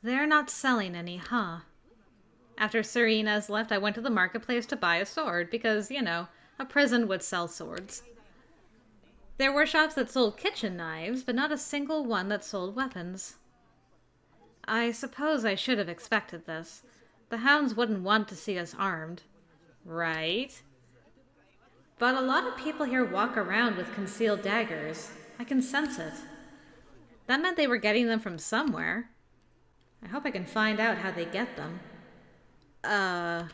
They're not selling any, huh? After Sir INES left, I went to the marketplace to buy a sword because, you know, a prison would sell swords. There were shops that sold kitchen knives, but not a single one that sold weapons. I suppose I should have expected this. The hounds wouldn't want to see us armed. Right? But a lot of people here walk around with concealed daggers. I can sense it. That meant they were getting them from somewhere. I hope I can find out how they get them. A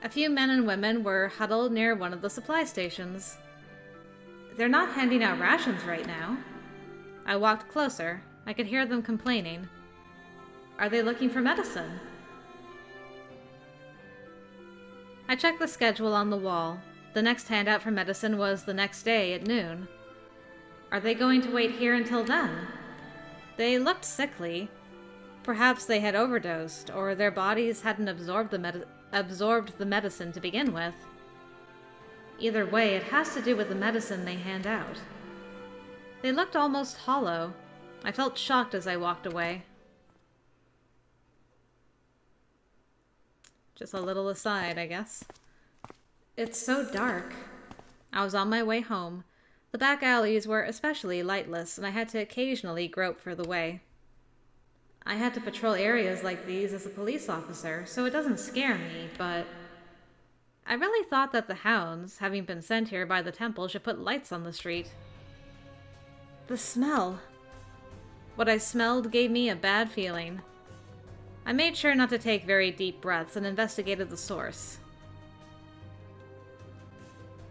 few men and women were huddled near one of the supply stations. They're not handing out rations right now. I walked closer. I could hear them complaining. Are they looking for medicine? I checked the schedule on the wall. The next handout for medicine was the next day at noon. Are they going to wait here until then? They looked sickly. Perhaps they had overdosed, or their bodies hadn't absorbed the medicine to begin with. Either way, it has to do with the medicine they hand out. They looked almost hollow. I felt shocked as I walked away. Just a little aside, I guess. It's so dark. I was on my way home. The back alleys were especially lightless, and I had to occasionally grope for the way. I had to patrol areas like these as a police officer, so it doesn't scare me, but I really thought that the hounds, having been sent here by the temple, should put lights on the street. The smell. What I smelled gave me a bad feeling. I made sure not to take very deep breaths and investigated the source.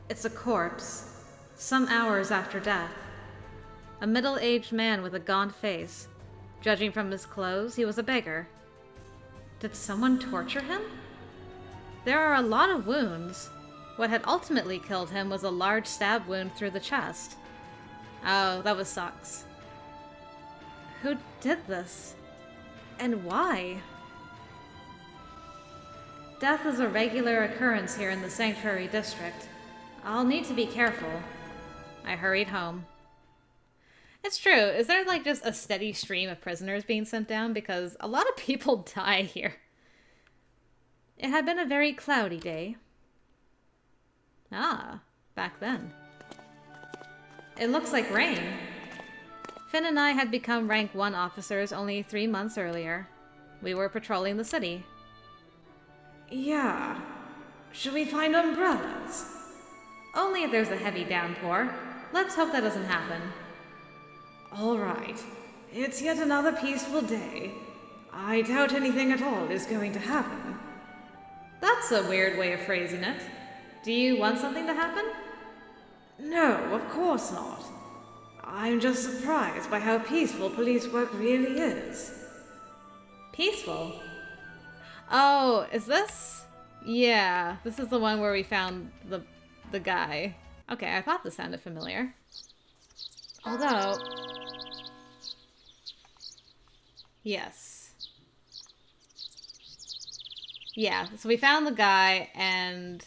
It's a corpse, some hours after death. A middle-aged man with a gaunt face. Judging from his clothes, he was a beggar. Did someone torture him? There are a lot of wounds. What had ultimately killed him was a large stab wound through the chest. Oh, that was sucks. Who did this? And why? Death is a regular occurrence here in the Sanctuary District. I'll need to be careful. I hurried home. It's true. Is there like just a steady stream of prisoners being sent down? Because a lot of people die here. It had been a very cloudy day. Ah, back then. It looks like rain. Finn and I had become rank 1 officers only 3 months earlier. We were patrolling the city. Yeah. Should we find umbrellas? Only if there's a heavy downpour. Let's hope that doesn't happen. All right. It's yet another peaceful day. I doubt anything at all is going to happen. That's a weird way of phrasing it. Do you want something to happen? No, of course not. I'm just surprised by how peaceful police work really is. Peaceful? Oh, is this? Yeah, this is the one where we found the guy. Okay, I thought this sounded familiar. Although... Yes. Yeah, so we found the guy, and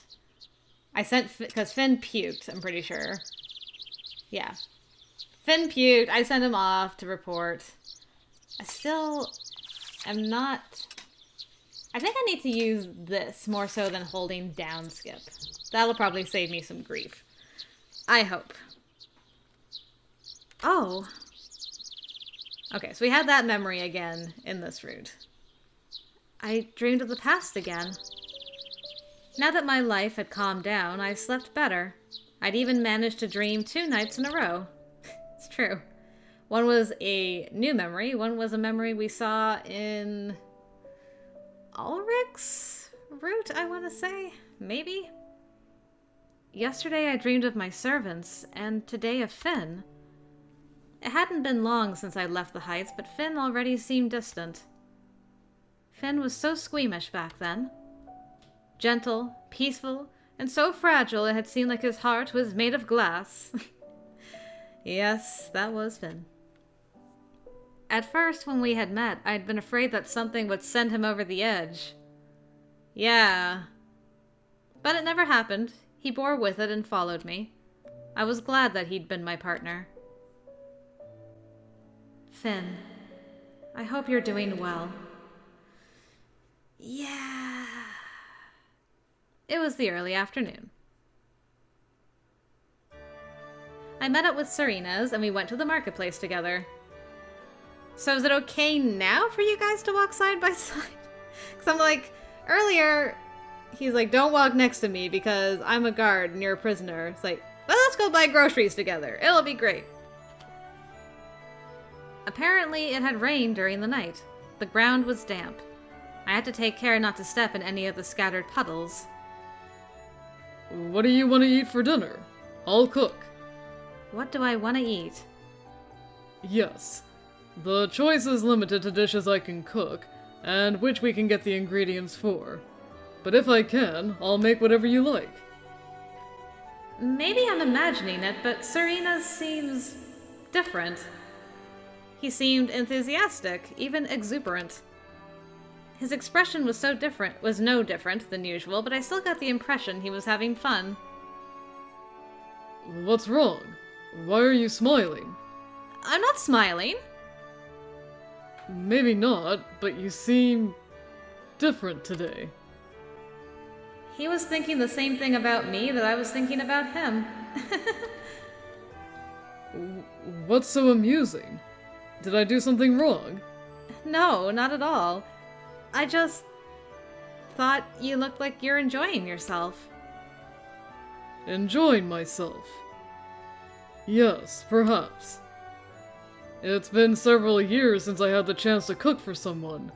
I sent... because Finn puked, I'm pretty sure. Yeah. Finn puked, I sent him off to report. I still am not... I think I need to use this more so than holding down skip. That'll probably save me some grief. I hope. Oh. Okay, so we had that memory again in this route. I dreamed of the past again. Now that my life had calmed down, I slept better. I'd even managed to dream 2 nights in a row. It's true. One was a new memory, one was a memory we saw in Ulrich's route, I want to say? Maybe? Yesterday I dreamed of my servants, and today of Finn. It hadn't been long since I left the Heights, but Finn already seemed distant. Finn was so squeamish back then. Gentle, peaceful, and so fragile it had seemed like his heart was made of glass. Yes, that was Finn. At first, when we had met, I'd been afraid that something would send him over the edge. Yeah. But it never happened. He bore with it and followed me. I was glad that he'd been my partner. Finn. I hope you're doing well. Yeah. It was the early afternoon. I met up with Serena's and we went to the marketplace together. So is it okay now for you guys to walk side by side? Because I'm like, earlier, he's like, don't walk next to me because I'm a guard and you're a prisoner. It's like, well, let's go buy groceries together. It'll be great. Apparently, it had rained during the night. The ground was damp. I had to take care not to step in any of the scattered puddles. What do you want to eat for dinner? I'll cook. What do I want to eat? Yes. The choice is limited to dishes I can cook, and which we can get the ingredients for. But if I can, I'll make whatever you like. Maybe I'm imagining it, but Serena's seems different. He seemed enthusiastic, even exuberant. His expression was no different than usual, but I still got the impression he was having fun. What's wrong? Why are you smiling? I'm not smiling. Maybe not, but you seem different today. He was thinking the same thing about me that I was thinking about him. What's so amusing? Did I do something wrong? No, not at all. I just thought you looked like you're enjoying yourself. Enjoying myself? Yes, perhaps. It's been several years since I had the chance to cook for someone.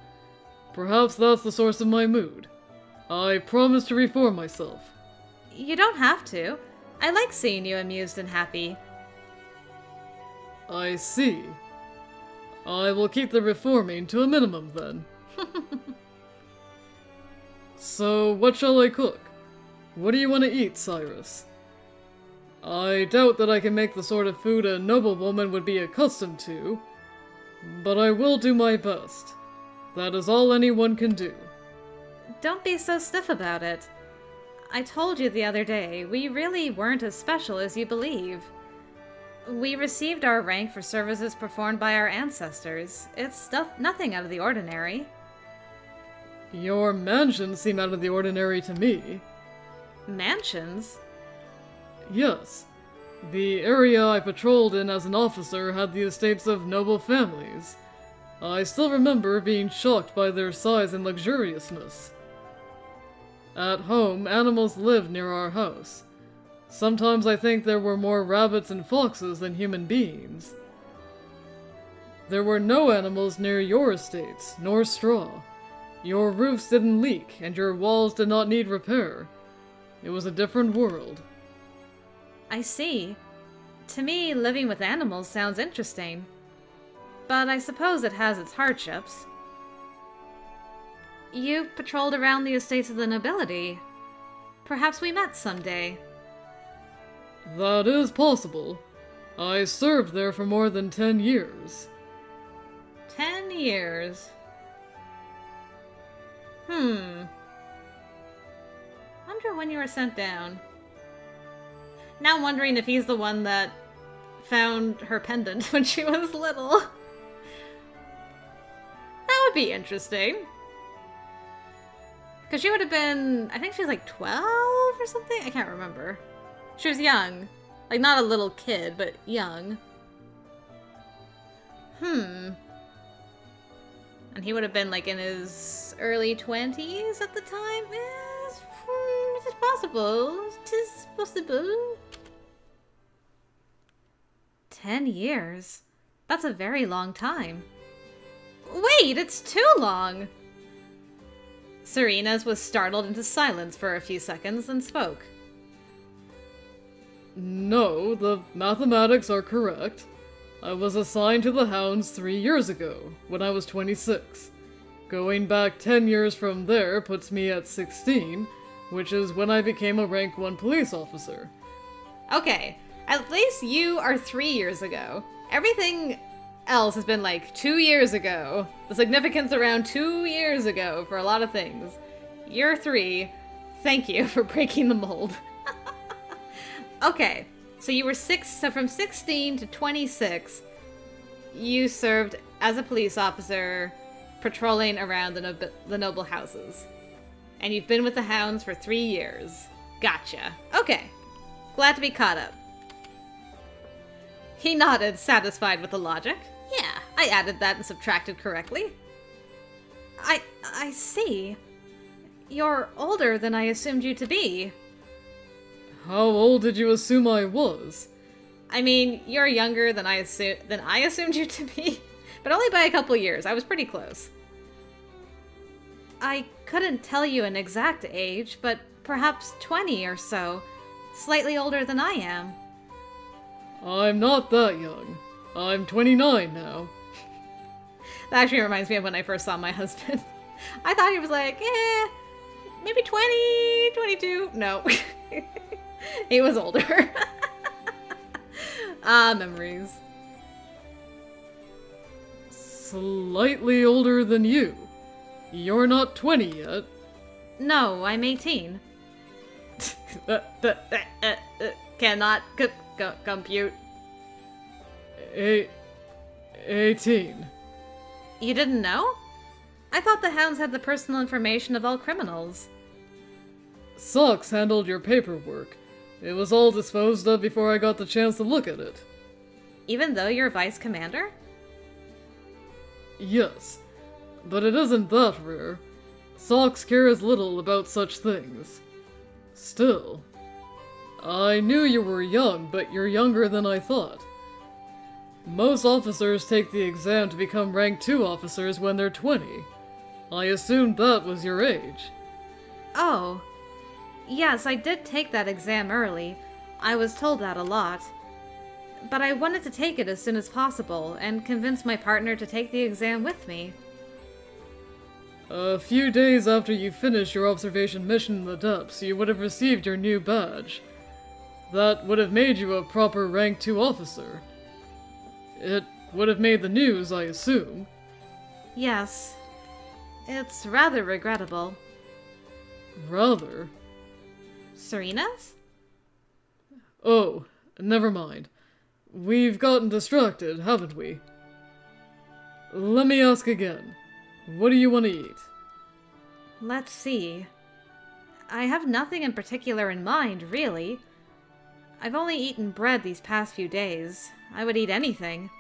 Perhaps that's the source of my mood. I promise to reform myself. You don't have to. I like seeing you amused and happy. I see. I will keep the reforming to a minimum then. So, what shall I cook? What do you want to eat, Cyrus? I doubt that I can make the sort of food a noblewoman would be accustomed to, but I will do my best. That is all anyone can do. Don't be so stiff about it. I told you the other day, we really weren't as special as you believe. We received our rank for services performed by our ancestors. It's nothing out of the ordinary. Your mansions seem out of the ordinary to me. Mansions? Yes. The area I patrolled in as an officer had the estates of noble families. I still remember being shocked by their size and luxuriousness. At home, animals lived near our house. Sometimes I think there were more rabbits and foxes than human beings. There were no animals near your estates, nor straw. Your roofs didn't leak, and your walls did not need repair. It was a different world. I see. To me, living with animals sounds interesting. But I suppose it has its hardships. You patrolled around the estates of the nobility. Perhaps we met someday. That is possible. I served there for more than 10 years. 10 years. Wonder when you were sent down. Now I'm wondering if he's the one that found her pendant when she was little. That would be interesting. Because she would have been, I think she was like 12 or something? I can't remember. She was young. Like, not a little kid, but young. And he would have been, like, in his early 20s at the time? Yes, it is possible. It is possible. 10 years? That's a very long time. Wait, it's too long! Serena's was startled into silence for a few seconds, then spoke. No, the mathematics are correct. I was assigned to the Hounds 3 years ago, when I was 26. Going back 10 years from there puts me at 16, which is when I became a rank 1 police officer. Okay, at least you are 3 years ago. Everything else has been like 2 years ago. The significance around 2 years ago for a lot of things. You're 3. Thank you for breaking the mold. Okay, so you were so from 16 to 26, you served as a police officer patrolling around the noble houses. And you've been with the hounds for 3 years. Gotcha. Okay. Glad to be caught up. He nodded, satisfied with the logic. Yeah, I added that and subtracted correctly. I see. You're older than I assumed you to be. How old did you assume I was? I mean, you're younger than I assumed you to be, but only by a couple years. I was pretty close. I couldn't tell you an exact age, but perhaps 20 or so. Slightly older than I am. I'm not that young. I'm 29 now. That actually reminds me of when I first saw my husband. I thought he was like, maybe 20, 22. No. He was older. Memories. Slightly older than you. You're not 20 yet. No, I'm 18. Cannot compute. 18. You didn't know? I thought the hounds had the personal information of all criminals. Socks handled your paperwork. It was all disposed of before I got the chance to look at it. Even though you're vice commander? Yes, but it isn't that rare. Socks cares little about such things. Still, I knew you were young, but you're younger than I thought. Most officers take the exam to become rank 2 officers when they're 20. I assumed that was your age. Oh. Yes, I did take that exam early. I was told that a lot. But I wanted to take it as soon as possible, and convince my partner to take the exam with me. A few days after you finished your observation mission in the depths, you would have received your new badge. That would have made you a proper rank 2 officer. It would have made the news, I assume. Yes. It's rather regrettable. Rather? Serena's? Oh, never mind. We've gotten distracted, haven't we? Let me ask again. What do you want to eat? Let's see. I have nothing in particular in mind, really. I've only eaten bread these past few days. I would eat anything.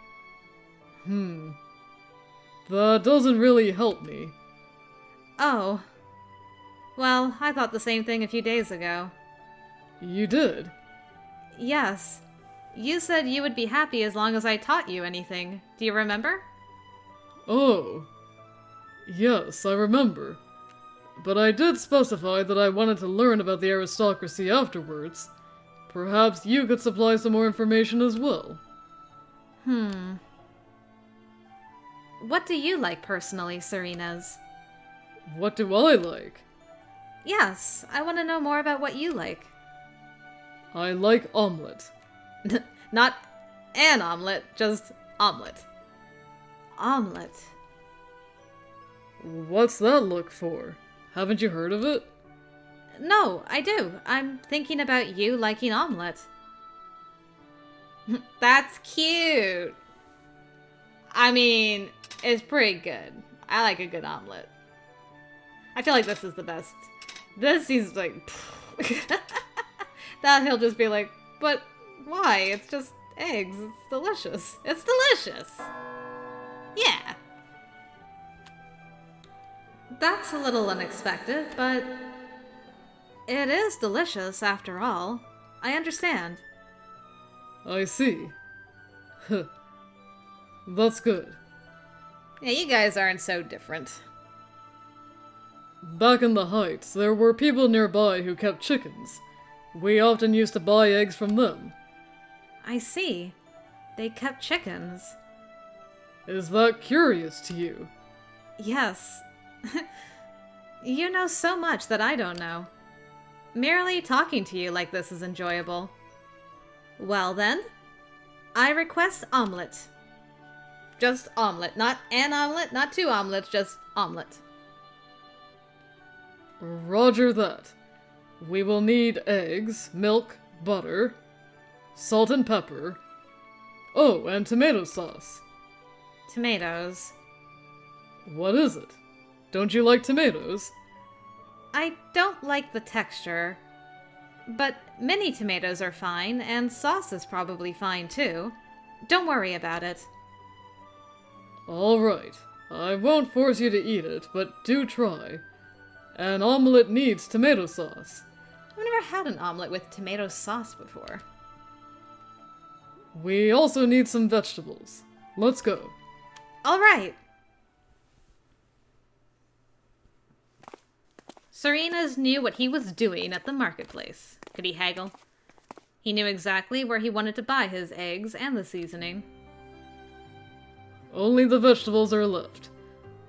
That doesn't really help me. Oh. Well, I thought the same thing a few days ago. You did? Yes. You said you would be happy as long as I taught you anything. Do you remember? Oh. Yes, I remember. But I did specify that I wanted to learn about the aristocracy afterwards. Perhaps you could supply some more information as well. What do you like personally, Serena's? What do I like? Yes, I want to know more about what you like. I like omelette. Not an omelet, just omelet. Omelet. What's that look for? Haven't you heard of it? No, I do. I'm thinking about you liking omelet. That's cute. I mean, it's pretty good. I like a good omelet. I feel like this is the best. This seems like... that he'll just be like, but why? It's just eggs. It's delicious. It's delicious. Yeah. That's a little unexpected, but it is delicious after all. I understand. I see. That's good. Yeah, you guys aren't so different. Back in the Heights, there were people nearby who kept chickens. We often used to buy eggs from them. I see. They kept chickens. Is that curious to you? Yes. You know so much that I don't know. Merely talking to you like this is enjoyable. Well then, I request omelet. Just omelet, not an omelet, not 2 omelets, just omelet. Roger that. We will need eggs, milk, butter, salt and pepper. Oh, and tomato sauce. Tomatoes. What is it? Don't you like tomatoes? I don't like the texture. But mini tomatoes are fine, and sauce is probably fine too. Don't worry about it. Alright, I won't force you to eat it, but do try. An omelette needs tomato sauce. I've never had an omelet with tomato sauce before. We also need some vegetables. Let's go. All right. Serenas knew what he was doing at the marketplace. Could he haggle? He knew exactly where he wanted to buy his eggs and the seasoning. Only the vegetables are left.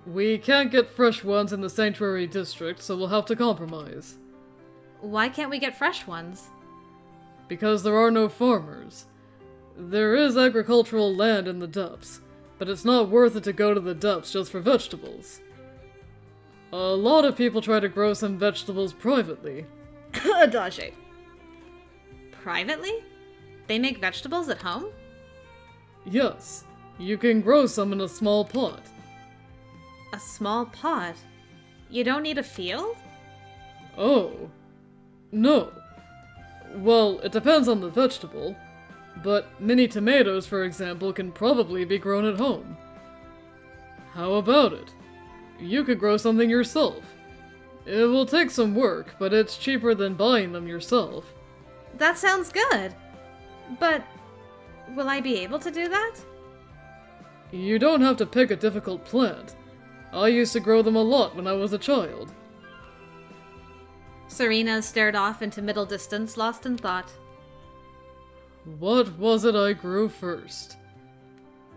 We can't get fresh ones in the sanctuary district, so we'll have to compromise. Why can't we get fresh ones? Because there are no farmers. There is agricultural land in the depths, but it's not worth it to go to the depths just for vegetables. A lot of people try to grow some vegetables privately. Adage. Privately? They make vegetables at home? Yes, you can grow some in a small pot. A small pot? You don't need a field? Oh. No. Well, it depends on the vegetable. But mini tomatoes, for example, can probably be grown at home. How about it? You could grow something yourself. It will take some work, but it's cheaper than buying them yourself. That sounds good. But will I be able to do that? You don't have to pick a difficult plant. I used to grow them a lot when I was a child. Serena stared off into middle distance, lost in thought. What was it I grew first?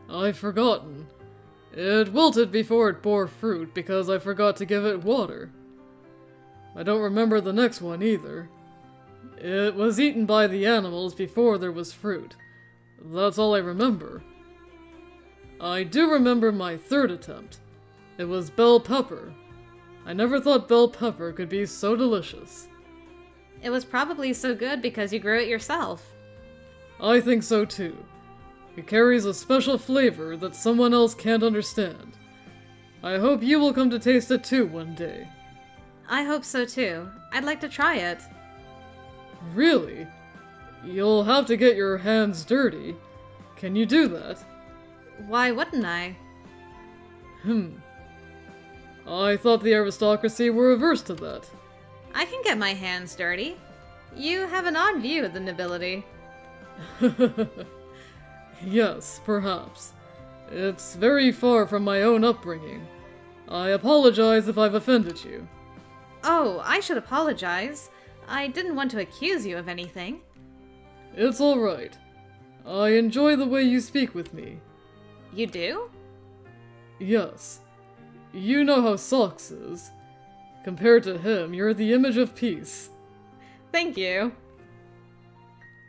I've forgotten. It wilted before it bore fruit because I forgot to give it water. I don't remember the next one either. It was eaten by the animals before there was fruit. That's all I remember. I do remember my third attempt. It was bell pepper. I never thought bell pepper could be so delicious. It was probably so good because you grew it yourself. I think so too. It carries a special flavor that someone else can't understand. I hope you will come to taste it too one day. I hope so too. I'd like to try it. Really? You'll have to get your hands dirty. Can you do that? Why wouldn't I? I thought the aristocracy were averse to that. I can get my hands dirty. You have an odd view of the nobility. Yes, perhaps. It's very far from my own upbringing. I apologize if I've offended you. Oh, I should apologize. I didn't want to accuse you of anything. It's all right. I enjoy the way you speak with me. You do? Yes. You know how Socks is. Compared to him, you're the image of peace. Thank you.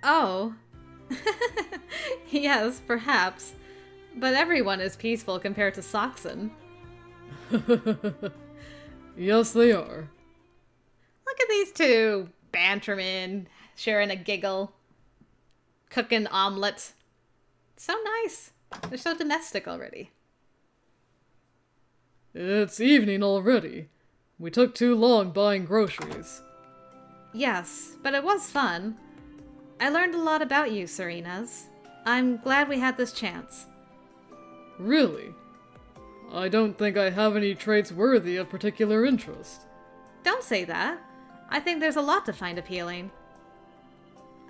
Oh. Yes, perhaps. But everyone is peaceful compared to Soxon. Yes, they are. Look at these two bantermen sharing a giggle. Cooking omelette. So nice. They're so domestic already. It's evening already. We took too long buying groceries. Yes, but it was fun. I learned a lot about you, Serenas. I'm glad we had this chance. Really? I don't think I have any traits worthy of particular interest. Don't say that. I think there's a lot to find appealing.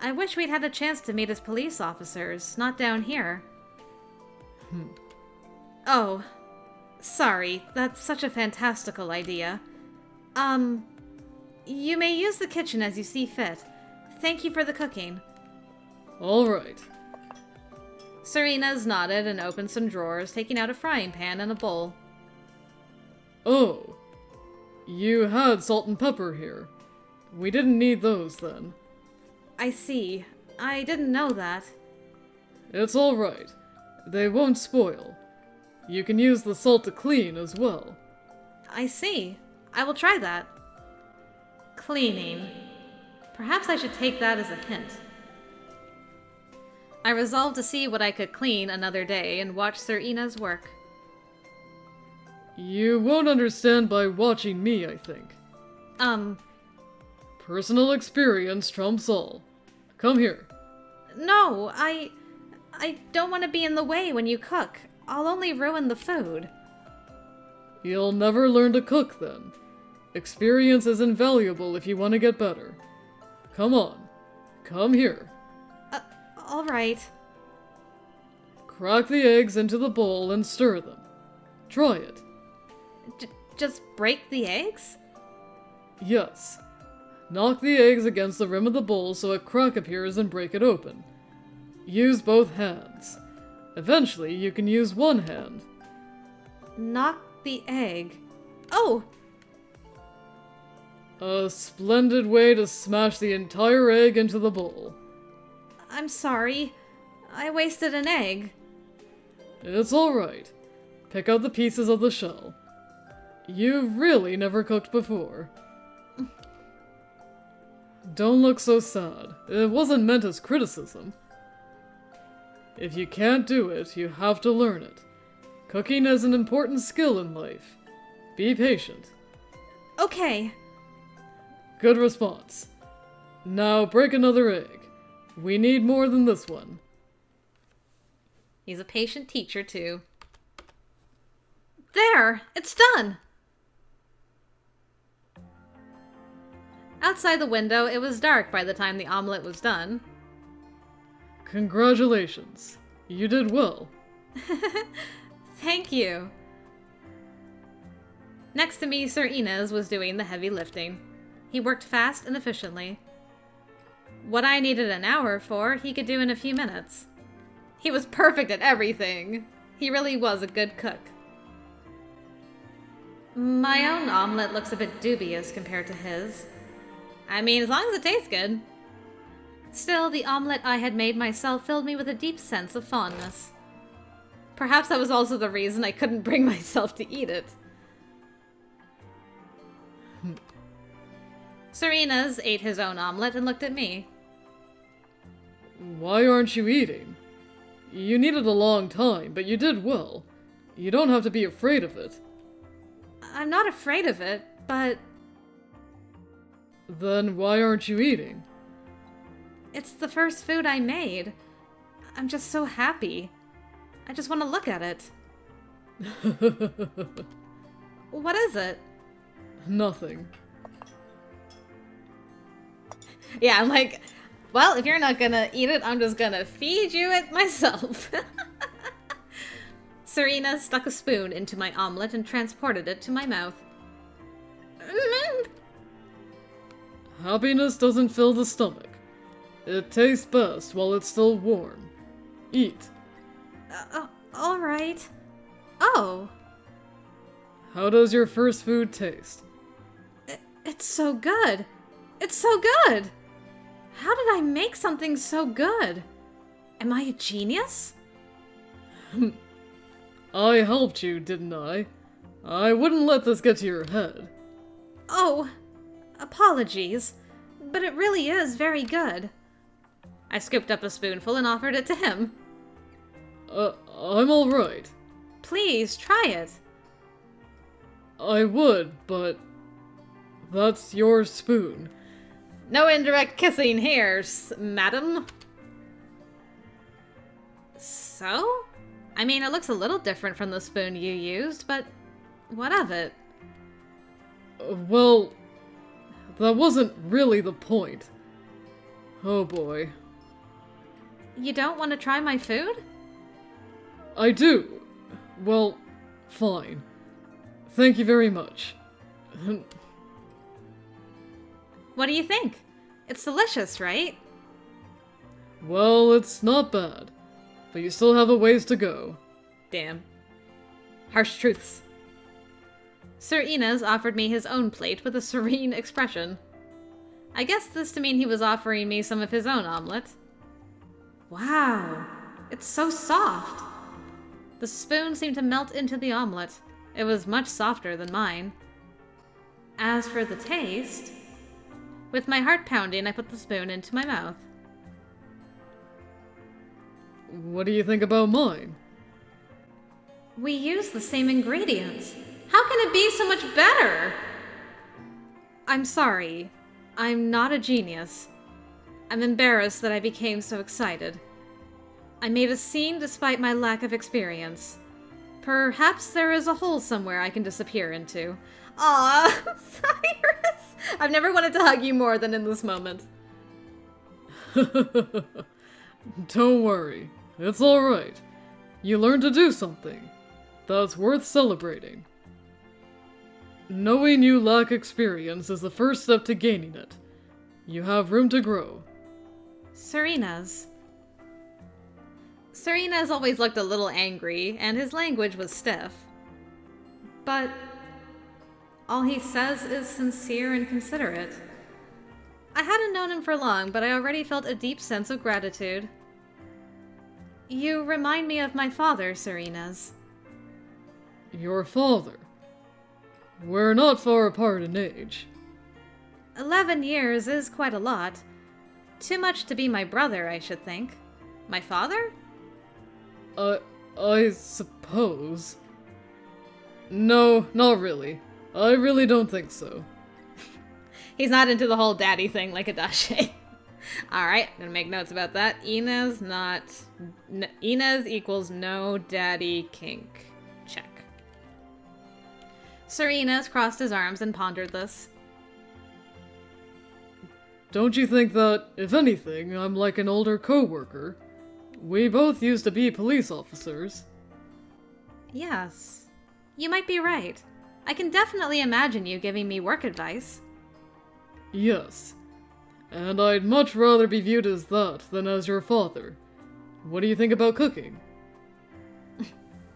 I wish we'd had a chance to meet as police officers, not down here. Oh, sorry, that's such a fantastical idea. You may use the kitchen as you see fit. Thank you for the cooking. All right. Serena's nodded and opened some drawers, taking out a frying pan and a bowl. Oh. You had salt and pepper here. We didn't need those then. I see. I didn't know that. It's all right. They won't spoil. You can use the salt to clean as well. I see. I will try that. Cleaning. Perhaps I should take that as a hint. I resolved to see what I could clean another day and watch Sir Ina's work. You won't understand by watching me, I think. Personal experience trumps all. Come here. No, I don't want to be in the way when you cook. I'll only ruin the food. You'll never learn to cook then. Experience is invaluable if you want to get better. Come on. Come here. All right. Crack the eggs into the bowl and stir them. Try it. Just break the eggs? Yes. Knock the eggs against the rim of the bowl so a crack appears and break it open. Use both hands. Eventually, you can use one hand. Knock the egg. Oh! A splendid way to smash the entire egg into the bowl. I'm sorry. I wasted an egg. It's alright. Pick out the pieces of the shell. You've really never cooked before. Don't look so sad. It wasn't meant as criticism. If you can't do it, you have to learn it. Cooking is an important skill in life. Be patient. Okay. Good response. Now break another egg. We need more than this one. He's a patient teacher, too. There! It's done! Outside the window, it was dark by the time the omelet was done. Congratulations. You did well. Thank you. Next to me, Sir INES was doing the heavy lifting. He worked fast and efficiently. What I needed an hour for, he could do in a few minutes. He was perfect at everything. He really was a good cook. My own omelet looks a bit dubious compared to his. I mean, as long as it tastes good. Still, the omelet I had made myself filled me with a deep sense of fondness. Perhaps that was also the reason I couldn't bring myself to eat it. Sir INES ate his own omelet and looked at me. Why aren't you eating? You needed a long time, but you did well. You don't have to be afraid of it. I'm not afraid of it, but... Then why aren't you eating? It's the first food I made. I'm just so happy. I just want to look at it. What is it? Nothing. Yeah, I'm like, well, if you're not gonna eat it, I'm just gonna feed you it myself. Serena stuck a spoon into my omelet and transported it to my mouth. Happiness doesn't fill the stomach. It tastes best while it's still warm. Eat. All right. Oh. How does your first food taste? It's so good. It's so good. How did I make something so good? Am I a genius? I helped you, didn't I? I wouldn't let this get to your head. Oh, apologies. But it really is very good. I scooped up a spoonful and offered it to him. I'm alright. Please, try it. I would, but... that's your spoon. No indirect kissing here, madam. So? I mean, it looks a little different from the spoon you used, but what of it? Well, that wasn't really the point. Oh boy. You don't want to try my food? I do. Well, fine. Thank you very much. What do you think? It's delicious, right? Well, it's not bad. But you still have a ways to go. Damn. Harsh truths. Sir INES offered me his own plate with a serene expression. I guessed this to mean he was offering me some of his own omelet. Wow, it's so soft. The spoon seemed to melt into the omelet. It was much softer than mine. As for the taste... With my heart pounding, I put the spoon into my mouth. What do you think about mine? We use the same ingredients. How How can it be so much better? I'm sorry. I'm not a genius. I'm embarrassed that I became so excited. I made a scene despite my lack of experience. Perhaps there is a hole somewhere I can disappear into. Aw, Cyrus! I've never wanted to hug you more than in this moment. Don't worry. It's alright. You learned to do something. That's worth celebrating. Knowing you lack experience is the first step to gaining it. You have room to grow. Serena's always looked a little angry, and his language was stiff. But all he says is sincere and considerate. I hadn't known him for long, but I already felt a deep sense of gratitude. You remind me of my father, Serena's. Your father? We're not far apart in age. 11 years is quite a lot. Too much to be my brother, I should think. My father? I suppose. No, not really. I really don't think so. He's not into the whole daddy thing like Adachi. Alright, I'm gonna make notes about that. INES equals no daddy kink. Check. Serena's crossed his arms and pondered this. Don't you think that, if anything, I'm like an older co-worker? We both used to be police officers. Yes. You might be right. I can definitely imagine you giving me work advice. Yes. And I'd much rather be viewed as that than as your father. What do you think about cooking?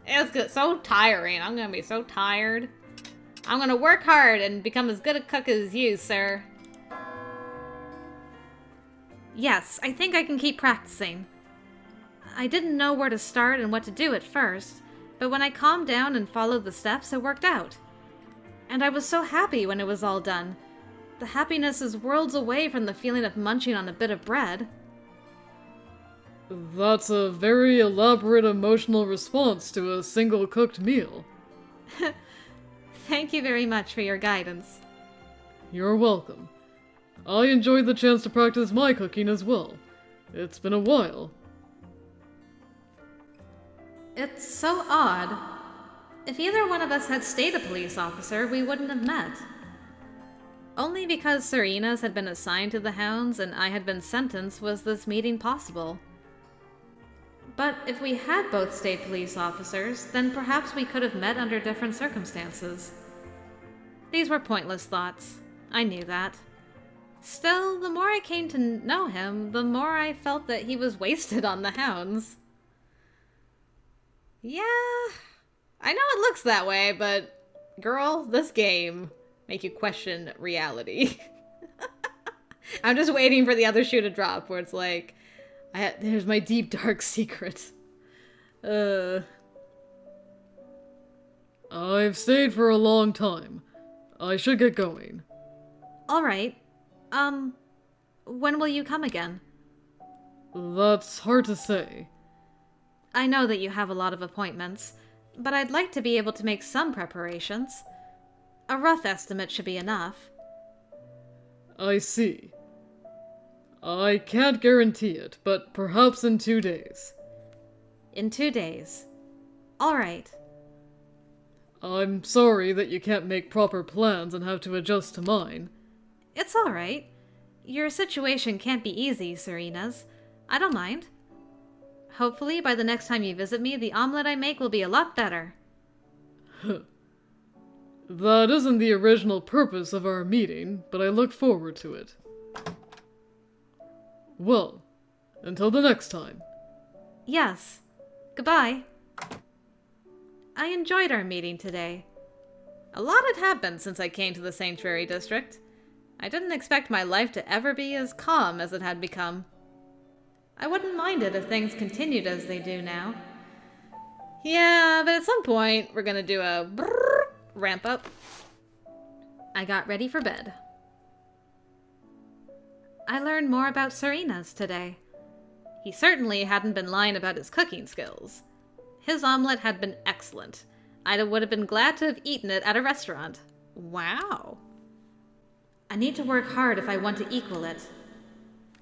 It's so tiring. I'm gonna be so tired. I'm gonna work hard and become as good a cook as you, sir. Yes, I think I can keep practicing. I didn't know where to start and what to do at first, but when I calmed down and followed the steps, it worked out. And I was so happy when it was all done. The happiness is worlds away from the feeling of munching on a bit of bread. That's a very elaborate emotional response to a single cooked meal. Thank you very much for your guidance. You're welcome. I enjoyed the chance to practice my cooking as well. It's been a while. It's so odd. If either one of us had stayed a police officer, we wouldn't have met. Only because Serena's had been assigned to the hounds and I had been sentenced was this meeting possible. But if we had both stayed police officers, then perhaps we could have met under different circumstances. These were pointless thoughts. I knew that. Still, the more I came to know him, the more I felt that he was wasted on the hounds. Yeah, I know it looks that way, but girl, this game make you question reality. I'm just waiting for the other shoe to drop where it's like, there's my deep dark secret. I've stayed for a long time. I should get going. Alright. When will you come again? That's hard to say. I know that you have a lot of appointments, but I'd like to be able to make some preparations. A rough estimate should be enough. I see. I can't guarantee it, but perhaps in 2 days. In 2 days. Alright. I'm sorry that you can't make proper plans and have to adjust to mine. It's alright. Your situation can't be easy, Serena's. I don't mind. Hopefully, by the next time you visit me, the omelet I make will be a lot better. That isn't the original purpose of our meeting, but I look forward to it. Well, until the next time. Yes. Goodbye. I enjoyed our meeting today. A lot had happened since I came to the Sanctuary District. I didn't expect my life to ever be as calm as it had become. I wouldn't mind it if things continued as they do now. Yeah, but at some point, we're gonna do a ramp up. I got ready for bed. I learned more about Serena's today. He certainly hadn't been lying about his cooking skills. His omelet had been excellent. I would have been glad to have eaten it at a restaurant. Wow. I need to work hard if I want to equal it.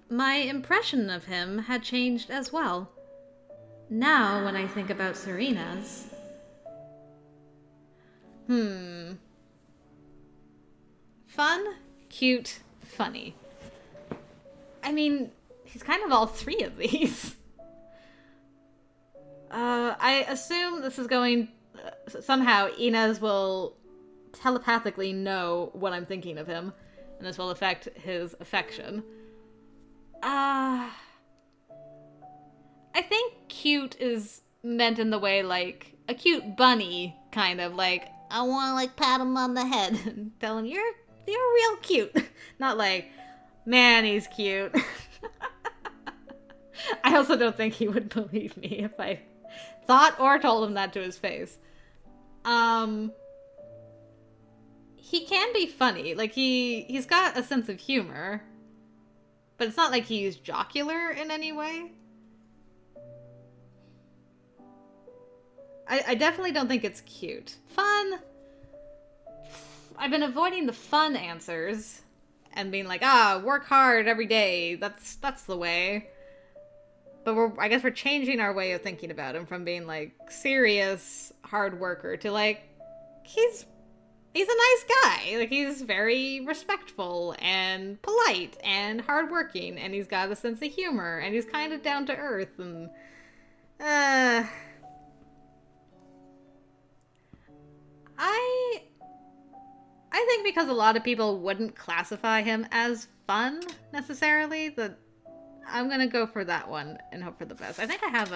My impression of him had changed as well. Now, when I think about Serena's... Fun, cute, funny. I mean, he's kind of all three of these. I assume this is going... somehow Inez will telepathically know what I'm thinking of him, and this will affect his affection. I think cute is meant in the way, like, a cute bunny, kind of, like, I want to, like, pat him on the head and tell him, you're real cute. Not like, man, he's cute. I also don't think he would believe me if I thought or told him that to his face. He can be funny. Like, he's got a sense of humor. But it's not like he's jocular in any way. I definitely don't think it's cute. Fun. I've been avoiding the fun answers. And being like, work hard every day. That's the way. But I guess we're changing our way of thinking about him from being, like, serious hard worker to, like, he's a nice guy. Like, he's very respectful and polite and hardworking, and he's got a sense of humor, and he's kind of down to earth, and I think because a lot of people wouldn't classify him as fun necessarily, that I'm gonna go for that one and hope for the best. I think I have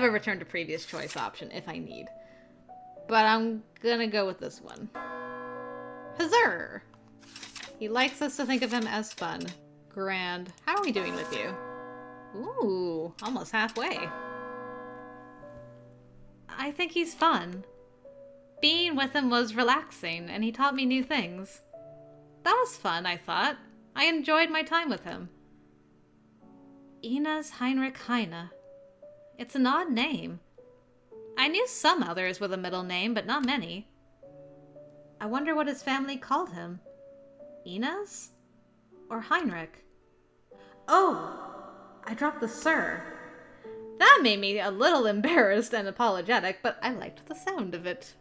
a return to previous choice option if I need. But I'm gonna go with this one. Huzzah! He likes us to think of him as fun. Grand. How are we doing with you? Ooh, almost halfway. I think he's fun. Being with him was relaxing, and he taught me new things. That was fun, I thought. I enjoyed my time with him. Ines Heinrich Heine. It's an odd name. I knew some others with a middle name, but not many. I wonder what his family called him. Ines? Or Heinrich? Oh! I dropped the sir. That made me a little embarrassed and apologetic, but I liked the sound of it.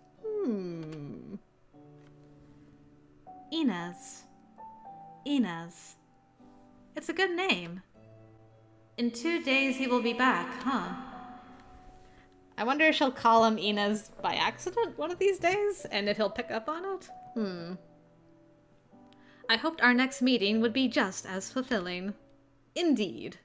Inez. Inez. It's a good name. In 2 days he will be back, huh? I wonder if she'll call him Inez by accident one of these days, and if he'll pick up on it? I hoped our next meeting would be just as fulfilling. Indeed.